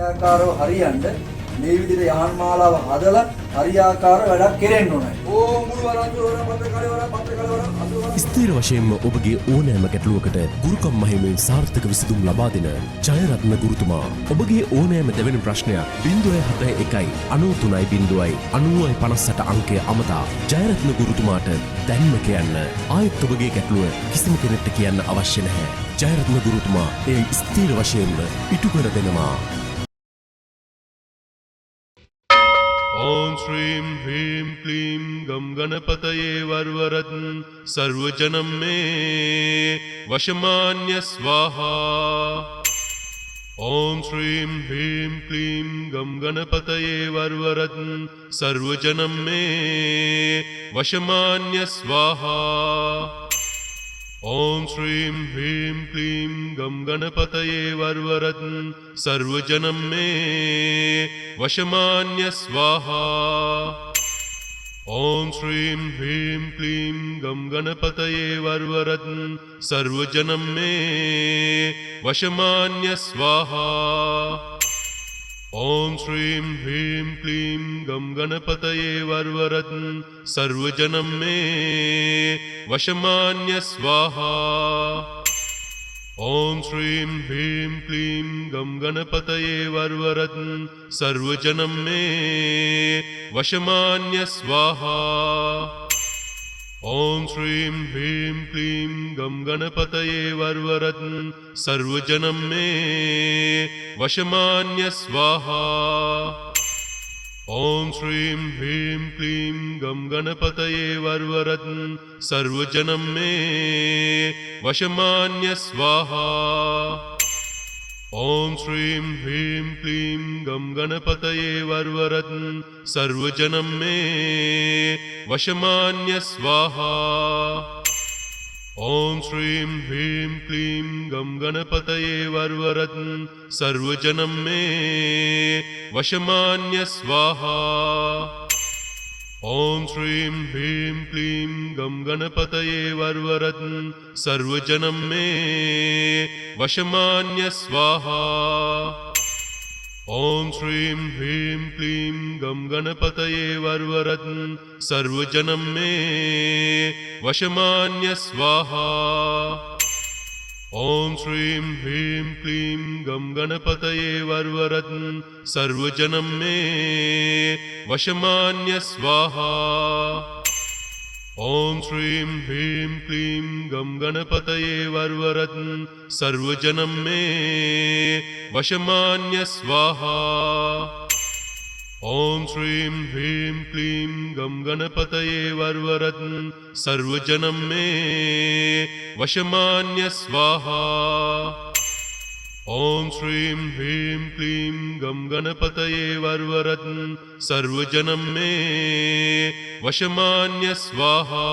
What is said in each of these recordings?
හරියාකාරව හරියන්න මේ විදිහට යහන් මාලාව හදලා හරියාකාර වැඩක් කෙරෙන්න ඕනේ. මුළු වරන්දුවර පත්‍ර ස්ථීර වශයෙන්ම ඔබගේ ඕනෑම ගැටලුවකට ගුරුකම් මහිමෙන් සාර්ථක විසඳුම් ලබා දෙන ජයරත්න ගුරුතුමා ඔබගේ ඕනෑම දෙවැනි ප්‍රශ්නයක් 071 93 90 අංකය අමතා ජයරත්න ගුරුතුමාට දැන්ම කියන්න. ආයෙත් ඔබගේ ගැටලුව කිසිම කෙනෙක්ට කියන්න අවශ්‍ය නැහැ. ජයරත්න ගුරුතුමා ඒ ස්ථීර වශයෙන්ම ඉටු කර දෙනවා. ओम श्रीं ह्रीं क्लीं गं गणपतये वरवरत् सर्वजनं मे वशमान्य स्वाहा. ओम श्रीं ह्रीं क्लीं गं गणपतये वरवरत् सर्वजनं मे वशमान्य स्वाहा. ओम श्रीं ह्रीं क्लीं गं गणपतये वरवरत् सर्वजनं मे वशमान्य स्वाहा. ओम श्रीं ह्रीं क्लीं गं गणपतये वरवरत् सर्वजनं मे वशमान्य स्वाहा. ओम श्रीं ह्रीं क्लीं गं गणपतये वरवरत् सर्वजनं मे वशमान्य स्वाहा. ओम श्रीं ह्रीं क्लीं गं गणपतये वरवरत् सर्वजनं मे वशमान्य स्वाहा. ओम श्रीं ह्रीं क्लीं गं गणपतये वरवरत् सर्वजनं मे वशमान्य स्वाहा. ओम श्रीं ह्रीं क्लीं गं गणपतये वरवरत् सर्वजनं मे वशमान्य स्वाहा. ओम श्रीं ह्रीं क्लीं गं गणपतये वरवरत् सर्वजनं मे वशमान्य स्वाहा. ओम श्रीं ह्रीं क्लीं गं गणपतये वरवरत् सर्वजनं मे वशमान्य स्वाहा. ओम श्रीं ह्रीं क्लीं गं गणपतये वरवरत् सर्वजनं मे वशमान्य स्वाहा. ओम श्रीं ह्रीं क्लीं गं गणपतये वरवरत् सर्वजनं मे वशमान्य स्वाहा. ओम श्रीं ह्रीं क्लीं गं गणपतये वरवरत् सर्वजनं मे वशमान्य स्वाहा. ओम श्रीं ह्रीं क्लीं गं गणपतये वरवरत् सर्वजनं मे वशमान्य स्वाहा. ओम श्रीं ह्रीं क्लीं गं गणपतये वरवरत् सर्वजनं मे वशमान्य स्वाहा. ओम श्रीं ह्रीं क्लीं गं गणपतये वरवरत् सर्वजनं मे वशमान्य स्वाहा.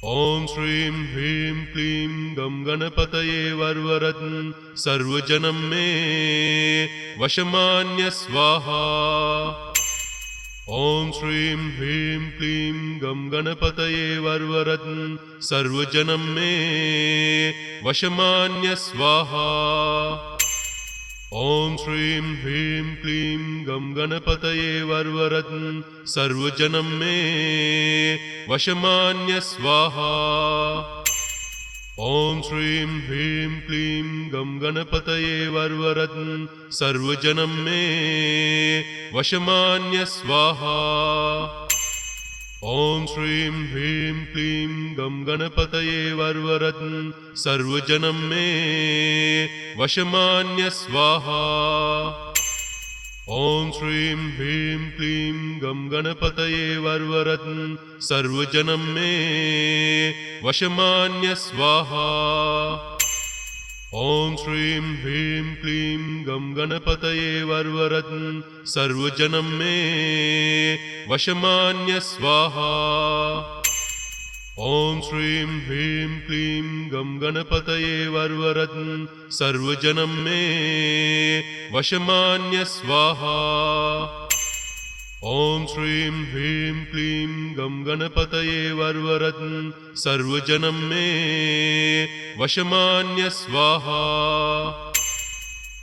ओम श्रीं ह्रीं क्लीं गं गणपतये वरवरत् सर्वजनं मे वशमान्य स्वाहा. ओम श्रीं ह्रीं क्लीं गं गणपतये वरवरत् सर्वजनं मे वशमान्य स्वाहा. ओम श्रीं ह्रीं क्लीं गं गणपतये वरवरत् सर्वजनं मे वशमान्य स्वाहा. ओम श्रीं ह्रीं क्लीं गं गणपतये वरवरत् सर्वजनं मे वशमान्य स्वाहा. ओम श्रीं ह्रीं क्लीं गं गणपतये वरवरत् सर्वजनं मे वशमान्य स्वाहा. ओम श्रीं ह्रीं क्लीं गं गणपतये वरवरत् सर्वजनं मे वशमान्य स्वाहा. ओम श्रीं ह्रीं क्लीं गं गणपतये वरवरत् सर्वजनं मे वशमान्य स्वाहा. ओम श्रीं ह्रीं क्लीं गं गणपतये वरवरत् सर्वजनं मे वशमान्य स्वाहा. ओम श्रीं ह्रीं क्लीं गं गणपतये वरवरत् सर्वजनं मे वशमान्य स्वाहा.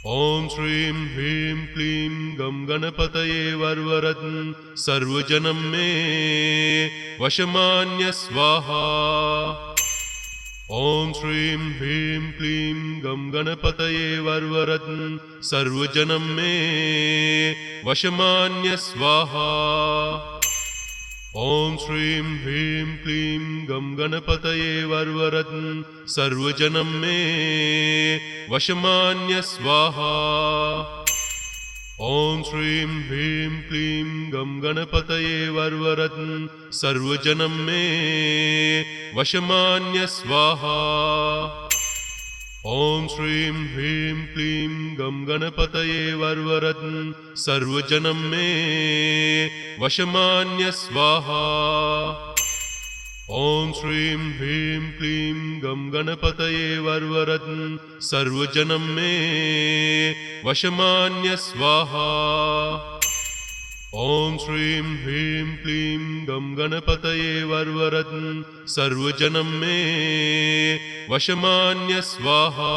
ॐ श्रीं ह्रीं क्लीं गं गणपतये वरवरत् सर्वजनं मे वशमान्य स्वाहा ॐ श्रीं ह्रीं क्लीं गं गणपतये वरवरत् सर्वजनं मे वशमान्य स्वाहा ॐ श्रीं ह्रीं क्लीं गं गणपतये वरवरत् सर्वजनं मे वशमान्य स्वाहा ॐ श्रीं ह्रीं क्लीं गं गणपतये वरवरत् सर्वजनं मे वशमान्य स्वाहा ॐ श्रीं ह्रीं क्लीं गं गणपतये वरवरत् सर्वजनं मे वशमान्य स्वाहा ॐ श्रीं ह्रीं क्लीं गं गणपतये वरवरत् सर्वजनं मे वशमान्य स्वाहा ॐ श्रीं ह्रीं क्लीं गं गणपतये वरवरत् सर्वजनं मे वशमान्य स्वाहा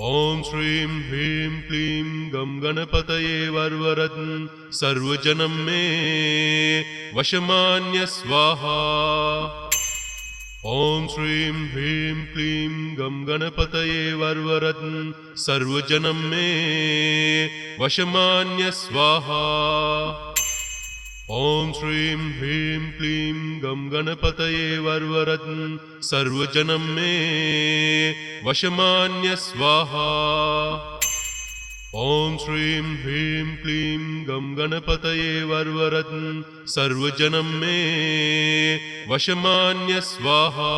ॐ श्रीं ह्रीं क्लीं गं गणपतये वरवरत् सर्वजनं मे वशमान्य स्वाहा ॐ श्रीं ह्रीं क्लीं गं गणपतये वरवरत् सर्वजनं मे वशमान्य स्वाहा ॐ श्रीं ह्रीं क्लीं गं गणपतये वरवरत् सर्वजनं मे वशमान्य स्वाहा ॐ श्रीं ह्रीं क्लीं गं गणपतये वरवरत् सर्वजनं मे वशमान्य स्वाहा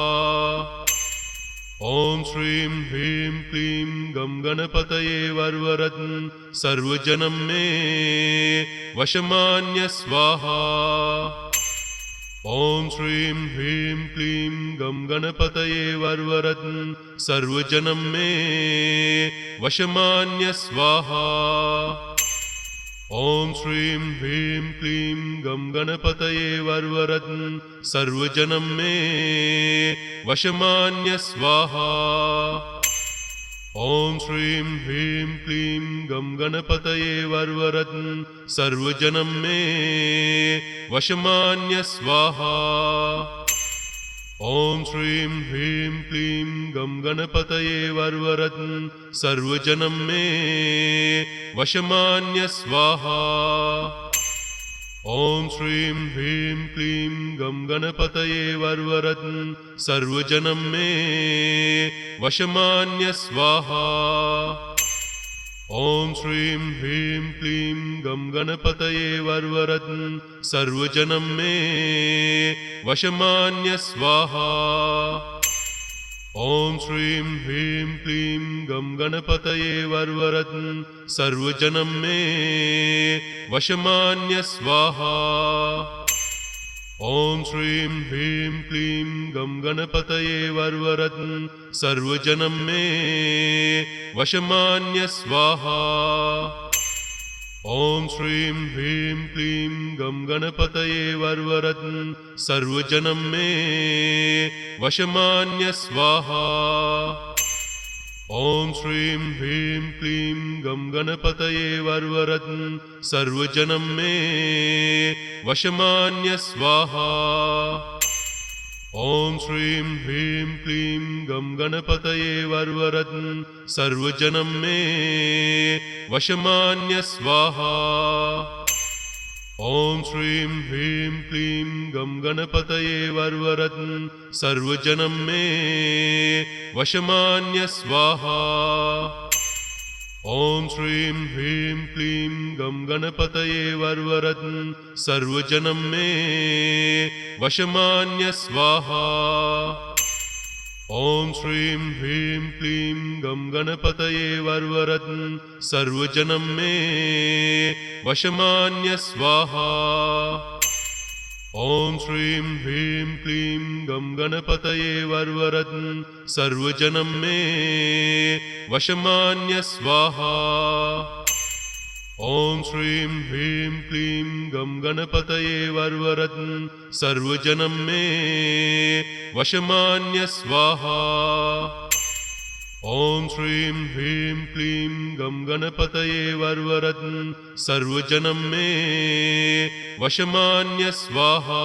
ॐ श्रीं ह्रीं क्लीं गं गणपतये वरवरत् सर्वजनं मे वशमान्य स्वाहा ॐ श्रीं ह्रीं क्लीं गं गणपतये वरवरत् सर्वजनं मे वशमान्य स्वाहा ॐ श्रीं ह्रीं क्लीं गं गणपतये वरवरत् सर्वजनं मे वशमान्य स्वाहा ॐ श्रीं ह्रीं क्लीं गं गणपतये वरवरत् सर्वजनं मे वशमान्य स्वाहा ॐ श्रीं ह्रीं क्लीं गं गणपतये वरवरत् सर्वजनं मे वशमान्य स्वाहा ॐ श्रीं ह्रीं क्लीं गं गणपतये वरवरत् सर्वजनं मे वशमान्य स्वाहा ॐ श्रीं ह्रीं क्लीं गं गणपतये वरवरत् सर्वजनं मे वशमान्य स्वाहा ॐ श्रीं ह्रीं क्लीं गं गणपतये वरवरत् सर्वजनं मे वशमान्य स्वाहा ॐ श्रीं ह्रीं क्लीं गं गणपतये वरवरत् सर्वजनं मे वशमान्य स्वाहा ॐ श्रीं ह्रीं क्लीं गं गणपतये वरवरत् सर्वजनं मे वशमान्य स्वाहा ॐ श्रीं ह्रीं क्लीं गं गणपतये वरवरत् सर्वजनं मे वशमान्य स्वाहा ॐ श्रीं ह्रीं क्लीं गं गणपतये वरवरत् सर्वजनं मे वशमान्य स्वाहा ॐ श्रीं ह्रीं क्लीं गं गणपतये वरवरत् सर्वजनं मे वशमान्य स्वाहा ॐ श्रीं ह्रीं क्लीं गं गणपतये वरवरत् सर्वजनं मे वशमान्य स्वाहा ॐ श्रीं ह्रीं क्लीं गं गणपतये वरवरत् सर्वजनं मे वशमान्य स्वाहा ॐ श्रीं ह्रीं क्लीं गं गणपतये वरवरत् सर्वजनं मे वशमान्य स्वाहा ॐ श्रीं ह्रीं क्लीं गं गणपतये वरवरत् सर्वजनं मे वशमान्य स्वाहा ॐ श्रीं ह्रीं क्लीं गं गणपतये वरवरत् सर्वजनं मे वशमान्य स्वाहा